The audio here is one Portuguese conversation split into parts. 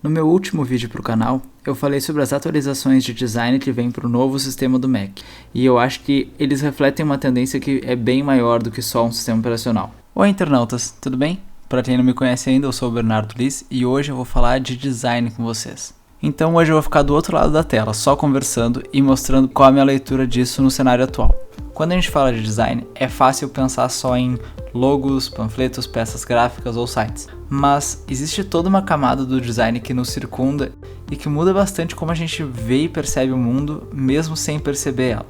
No meu último vídeo para o canal, eu falei sobre as atualizações de design que vêm para o novo sistema do Mac, e eu acho que eles refletem uma tendência que é bem maior do que só um sistema operacional. Oi internautas, tudo bem? Para quem não me conhece ainda, eu sou o Bernardo Liz e hoje eu vou falar de design com vocês. Então hoje eu vou ficar do outro lado da tela, só conversando e mostrando qual é a minha leitura disso no cenário atual. Quando a gente fala de design, é fácil pensar só em logos, panfletos, peças gráficas ou sites. Mas existe toda uma camada do design que nos circunda e que muda bastante como a gente vê e percebe o mundo, mesmo sem perceber ela.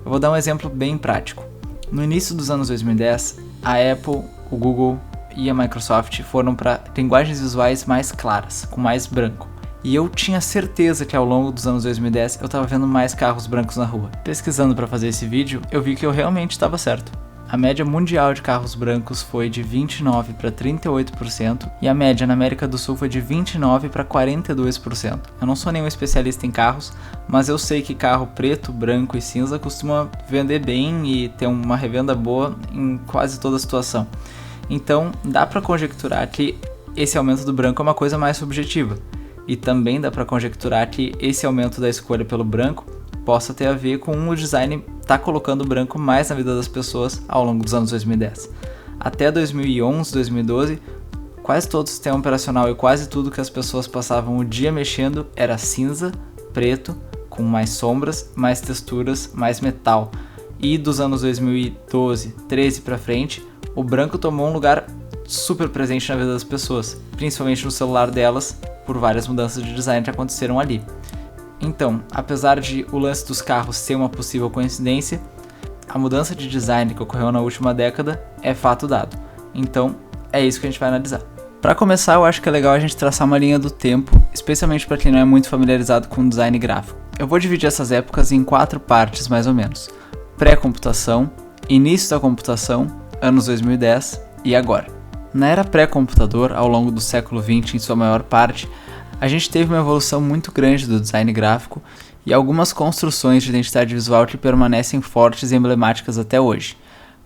Eu vou dar um exemplo bem prático. No início dos anos 2010, a Apple, o Google e a Microsoft foram para linguagens visuais mais claras, com mais branco. E eu tinha certeza que ao longo dos anos 2010 eu estava vendo mais carros brancos na rua. Pesquisando para fazer esse vídeo, eu vi que eu realmente estava certo. A média mundial de carros brancos foi de 29% para 38% e a média na América do Sul foi de 29% para 42%. Eu não sou nenhum especialista em carros, mas eu sei que carro preto, branco e cinza costuma vender bem e ter uma revenda boa em quase toda situação. Então dá para conjecturar que esse aumento do branco é uma coisa mais subjetiva. E também dá para conjecturar que esse aumento da escolha pelo branco possa ter a ver com o design estar colocando o branco mais na vida das pessoas ao longo dos anos 2010. Até 2011, 2012, quase todo o sistema operacional e quase tudo que as pessoas passavam o dia mexendo era cinza, preto, com mais sombras, mais texturas, mais metal. E dos anos 2012, 13 para frente, o branco tomou um lugar super presente na vida das pessoas, principalmente no celular delas, por várias mudanças de design que aconteceram ali. Então, apesar de o lance dos carros ser uma possível coincidência, a mudança de design que ocorreu na última década é fato dado. Então, é isso que a gente vai analisar. Para começar, eu acho que é legal a gente traçar uma linha do tempo, especialmente para quem não é muito familiarizado com design gráfico. Eu vou dividir essas épocas em 4 partes, mais ou menos: pré-computação, início da computação, anos 2010 e agora. Na era pré-computador, ao longo do século XX, em sua maior parte, a gente teve uma evolução muito grande do design gráfico e algumas construções de identidade visual que permanecem fortes e emblemáticas até hoje.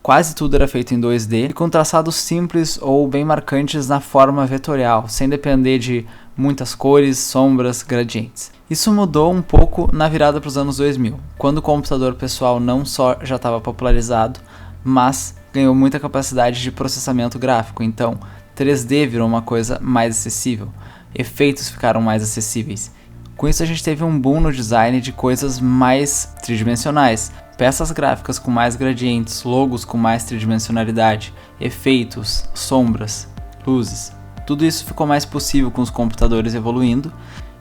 Quase tudo era feito em 2D e com traçados simples ou bem marcantes na forma vetorial, sem depender de muitas cores, sombras, gradientes. Isso mudou um pouco na virada para os anos 2000, quando o computador pessoal não só já estava popularizado, mas ganhou muita capacidade de processamento gráfico, então 3D virou uma coisa mais acessível, efeitos ficaram mais acessíveis. Com isso a gente teve um boom no design de coisas mais tridimensionais, peças gráficas com mais gradientes, logos com mais tridimensionalidade, efeitos, sombras, luzes. Tudo isso ficou mais possível com os computadores evoluindo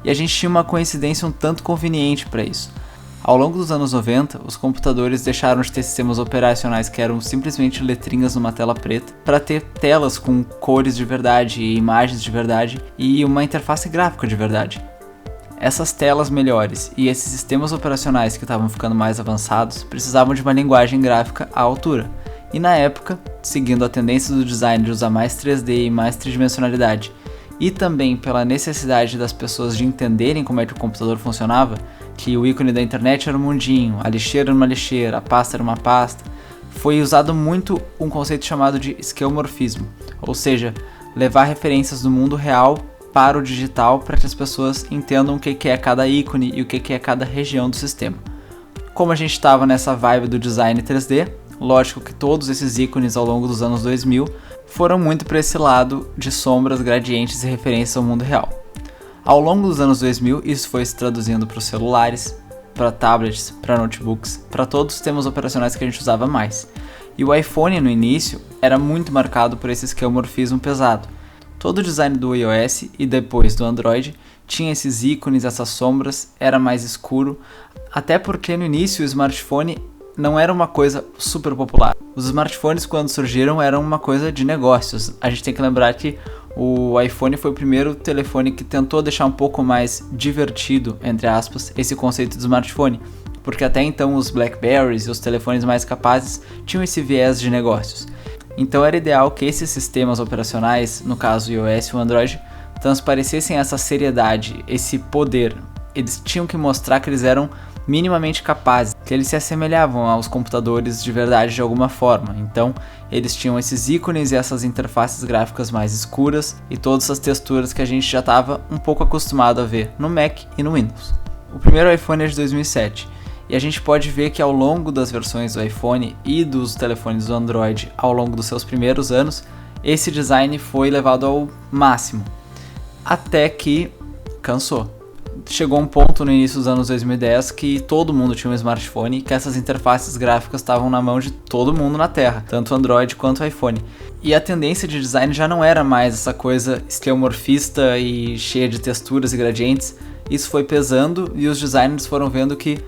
e a gente tinha uma coincidência um tanto conveniente para isso. Ao longo dos anos 90, os computadores deixaram de ter sistemas operacionais que eram simplesmente letrinhas numa tela preta para ter telas com cores de verdade, imagens de verdade e uma interface gráfica de verdade. Essas telas melhores e esses sistemas operacionais que estavam ficando mais avançados precisavam de uma linguagem gráfica à altura. E na época, seguindo a tendência do design de usar mais 3D e mais tridimensionalidade, e também pela necessidade das pessoas de entenderem como é que o computador funcionava, que o ícone da internet era um mundinho, a lixeira era uma lixeira, a pasta era uma pasta, foi usado muito um conceito chamado de esquemorfismo, ou seja, levar referências do mundo real para o digital para que as pessoas entendam o que é cada ícone e o que é cada região do sistema. Como a gente estava nessa vibe do design 3D, lógico que todos esses ícones ao longo dos anos 2000 foram muito para esse lado de sombras, gradientes e referências ao mundo real. Ao longo dos anos 2000, isso foi se traduzindo para os celulares, para tablets, para notebooks, para todos os sistemas operacionais que a gente usava mais. E o iPhone, no início, era muito marcado por esse esquemorfismo pesado. Todo o design do iOS e depois do Android tinha esses ícones, essas sombras, era mais escuro, até porque no início o smartphone não era uma coisa super popular. Os smartphones, quando surgiram, eram uma coisa de negócios. A gente tem que lembrar que o iPhone foi o primeiro telefone que tentou deixar um pouco mais divertido, entre aspas, esse conceito de smartphone, porque até então os Blackberries e os telefones mais capazes tinham esse viés de negócios. Então era ideal que esses sistemas operacionais, no caso o iOS e o Android, transparecessem essa seriedade, esse poder, eles tinham que mostrar que eles eram minimamente capazes, que eles se assemelhavam aos computadores de verdade de alguma forma. Então eles tinham esses ícones e essas interfaces gráficas mais escuras e todas essas texturas que a gente já estava um pouco acostumado a ver no Mac e no Windows. O primeiro iPhone é de 2007 e a gente pode ver que ao longo das versões do iPhone e dos telefones do Android ao longo dos seus primeiros anos, esse design foi levado ao máximo, até que cansou. Chegou um ponto no início dos anos 2010 que todo mundo tinha um smartphone e que essas interfaces gráficas estavam na mão de todo mundo na Terra, tanto Android quanto iPhone. E a tendência de design já não era mais essa coisa esquemorfista e cheia de texturas e gradientes. Isso foi pesando e os designers foram vendo que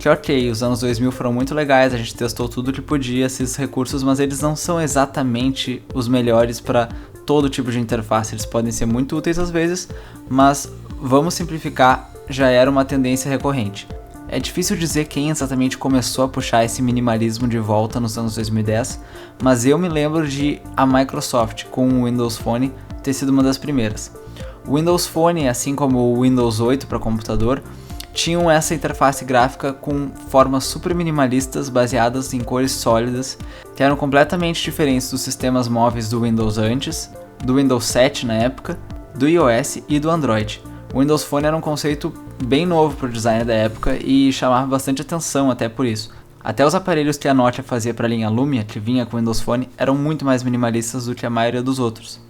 ok, os anos 2000 foram muito legais, a gente testou tudo que podia, esses recursos, mas eles não são exatamente os melhores para todo tipo de interface. Eles podem ser muito úteis às vezes, mas vamos simplificar, já era uma tendência recorrente. É difícil dizer quem exatamente começou a puxar esse minimalismo de volta nos anos 2010, mas eu me lembro de a Microsoft com o Windows Phone ter sido uma das primeiras. O Windows Phone, assim como o Windows 8 para computador, tinham essa interface gráfica com formas super minimalistas baseadas em cores sólidas, que eram completamente diferentes dos sistemas móveis do Windows antes, do Windows 7 na época, do iOS e do Android. O Windows Phone era um conceito bem novo para o design da época e chamava bastante atenção até por isso. Até os aparelhos que a Nokia fazia para a linha Lumia, que vinha com o Windows Phone, eram muito mais minimalistas do que a maioria dos outros.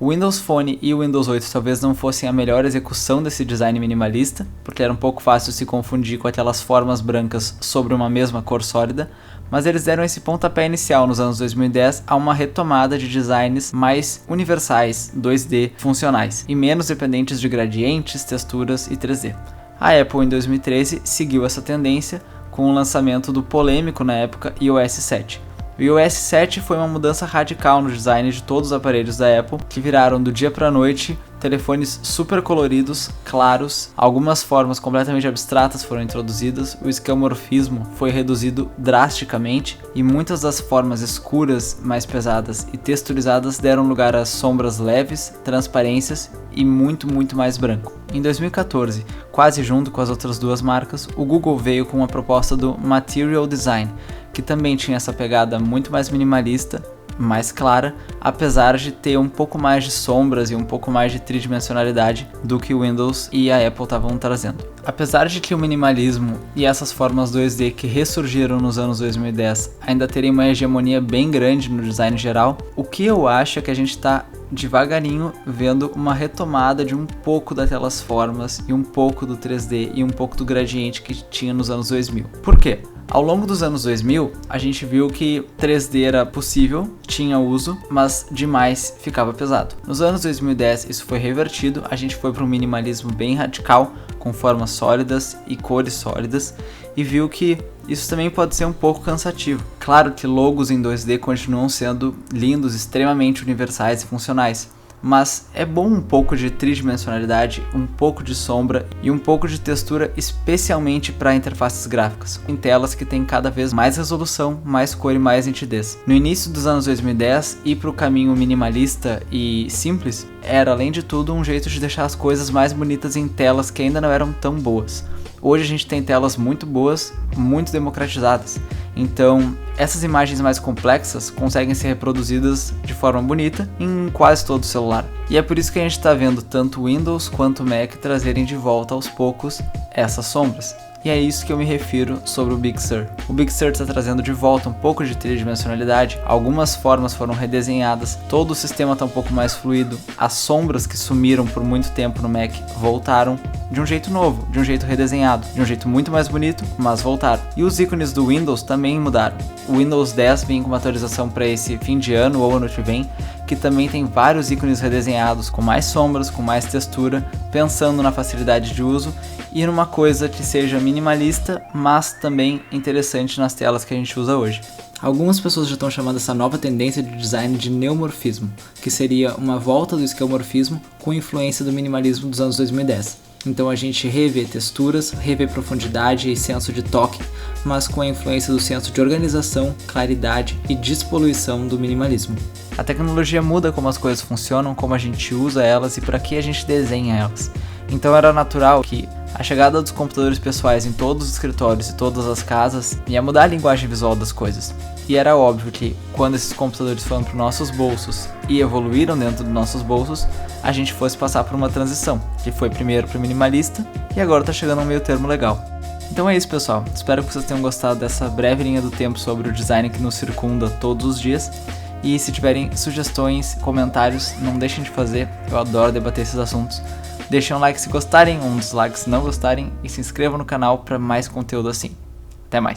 O Windows Phone e o Windows 8 talvez não fossem a melhor execução desse design minimalista, porque era um pouco fácil se confundir com aquelas formas brancas sobre uma mesma cor sólida, mas eles deram esse pontapé inicial nos anos 2010 a uma retomada de designs mais universais, 2D, funcionais, e menos dependentes de gradientes, texturas e 3D. A Apple em 2013 seguiu essa tendência com o lançamento do polêmico na época iOS 7. O iOS 7 foi uma mudança radical no design de todos os aparelhos da Apple, que viraram do dia para a noite telefones super coloridos, claros, algumas formas completamente abstratas foram introduzidas, o esquemorfismo foi reduzido drasticamente e muitas das formas escuras, mais pesadas e texturizadas deram lugar a sombras leves, transparências e muito mais branco. Em 2014, quase junto com as outras duas marcas, o Google veio com uma proposta do Material Design, que também tinha essa pegada muito mais minimalista, mais clara, apesar de ter um pouco mais de sombras e um pouco mais de tridimensionalidade do que o Windows e a Apple estavam trazendo. Apesar de que o minimalismo e essas formas 2D que ressurgiram nos anos 2010 ainda terem uma hegemonia bem grande no design geral, o que eu acho é que a gente está devagarinho vendo uma retomada de um pouco daquelas formas e um pouco do 3D e um pouco do gradiente que tinha nos anos 2000. Por quê? Ao longo dos anos 2000, a gente viu que 3D era possível, tinha uso, mas demais ficava pesado. Nos anos 2010 isso foi revertido, a gente foi para um minimalismo bem radical, com formas sólidas e cores sólidas, e viu que isso também pode ser um pouco cansativo. Claro que logos em 2D continuam sendo lindos, extremamente universais e funcionais, mas é bom um pouco de tridimensionalidade, um pouco de sombra e um pouco de textura, especialmente para interfaces gráficas, em telas que têm cada vez mais resolução, mais cor e mais nitidez. No início dos anos 2010, ir para o caminho minimalista e simples era, além de tudo, um jeito de deixar as coisas mais bonitas em telas que ainda não eram tão boas. Hoje a gente tem telas muito boas, muito democratizadas, então essas imagens mais complexas conseguem ser reproduzidas de forma bonita em quase todo celular. E é por isso que a gente está vendo tanto o Windows quanto o Mac trazerem de volta aos poucos essas sombras. E é isso que eu me refiro sobre o Big Sur. O Big Sur está trazendo de volta um pouco de tridimensionalidade, algumas formas foram redesenhadas, todo o sistema está um pouco mais fluido, as sombras que sumiram por muito tempo no Mac voltaram de um jeito novo, de um jeito redesenhado, de um jeito muito mais bonito, mas voltaram. E os ícones do Windows também mudaram. O Windows 10 vem com uma atualização para esse fim de ano ou ano que vem, que também tem vários ícones redesenhados com mais sombras, com mais textura, pensando na facilidade de uso e numa coisa que seja minimalista, mas também interessante nas telas que a gente usa hoje. Algumas pessoas já estão chamando essa nova tendência de design de neomorfismo, que seria uma volta do esquemorfismo com influência do minimalismo dos anos 2010. Então a gente revê texturas, revê profundidade e senso de toque, mas com a influência do senso de organização, claridade e despoluição do minimalismo. A tecnologia muda como as coisas funcionam, como a gente usa elas e para que a gente desenha elas. Então era natural que A chegada dos computadores pessoais em todos os escritórios e todas as casas ia mudar a linguagem visual das coisas. E era óbvio que, quando esses computadores foram para nossos bolsos e evoluíram dentro dos nossos bolsos, a gente fosse passar por uma transição, que foi primeiro para o minimalista e agora está chegando a um meio termo legal. Então é isso, pessoal. Espero que vocês tenham gostado dessa breve linha do tempo sobre o design que nos circunda todos os dias. E se tiverem sugestões, comentários, não deixem de fazer. Eu adoro debater esses assuntos. Deixem um like se gostarem, um dislike se não gostarem e se inscrevam no canal para mais conteúdo assim. Até mais!